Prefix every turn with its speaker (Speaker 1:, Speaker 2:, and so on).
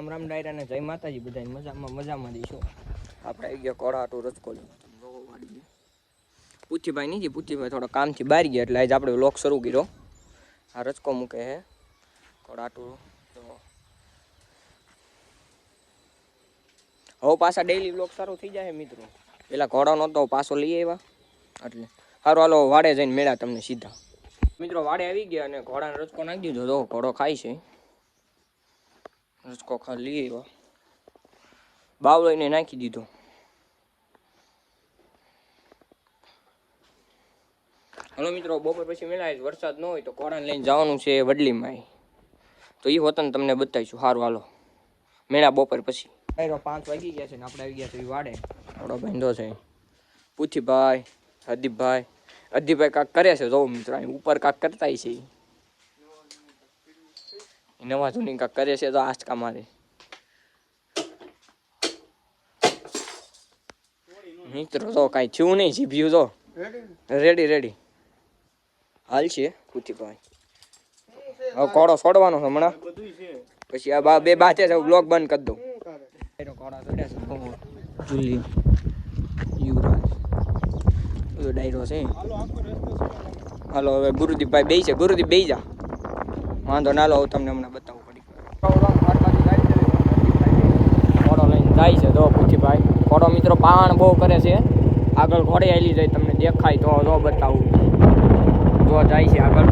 Speaker 1: રામ રામ ડાયરા ને જય માતાજી બધા મજામાં દઈશું. આપણે આવી ગયા કોળાટું રચકો પૂછીભાઈ નહીં પૂછીભાઈ થોડા કામથી બહાર ગયા એટલે આજે આપણે વ્લોગ શરૂ કર્યો. આ રચકો મૂકે હે કોળાટું. તો હવે પાછા ડેઈલી વ્લોગ સારું થઈ જાય મિત્રો. પેલા ઘોડો નહોતો પાછો લઈ આવ્યા એટલે સારું હાલો વાડે જઈને મેળા તમને સીધા. મિત્રો વાડે આવી ગયા અને ઘોડાને રચકો નાખી દીધો. તો ઘોડો ખાય છે રચકો લઈ આવ્યો બાવળો એને નાખી દીધો. હલો મિત્રો બપોર પછી મેળાય વરસાદ ન હોય તો ઘોડાને લઈને જવાનું છે વડલીમાં. તો એ હોતને તમને બતાવીશું. સારું હાલો મેળા બપોર પછી. 5 વાગી ગયા છે ને આપણે આવી ગયા છે વાડે. થોડો બાંધો છે પૂછીભાઈ અદીપભાઈ કાંક કરે છે. જો મિત્રો ઉપર કાંક કરતા છે નવા જૂની કાંક કરે છે. તો આંચકા મારે મિત્રો. તો કાંઈ થયું નહીં જીભ્યું. તો રેડી હાલ છે પૂછીભાઈ. હવે કોળો છોડવાનો હમણાં પછી આ બે બાથે છે. બ્લોગ બંધ કરી દઉં. કોળા ચડ્યા છે જુલી યુવરાજ બધો ડાયરો છે. હાલો હવે ગુરુદીપભાઈ બે છે. ગુરુદીપ બે જા વાંધો ના લો. તમને હમણાં બતાવવું પડી. ઘોડો લઈને જાય છે. તો પૂછીભાઈ ઘોડો મિત્રો પાણ બહુ કરે છે. આગળ ઘોડે આવેલી જાય તમને દેખાય તો બતાવું. જો જાય છે આગળ.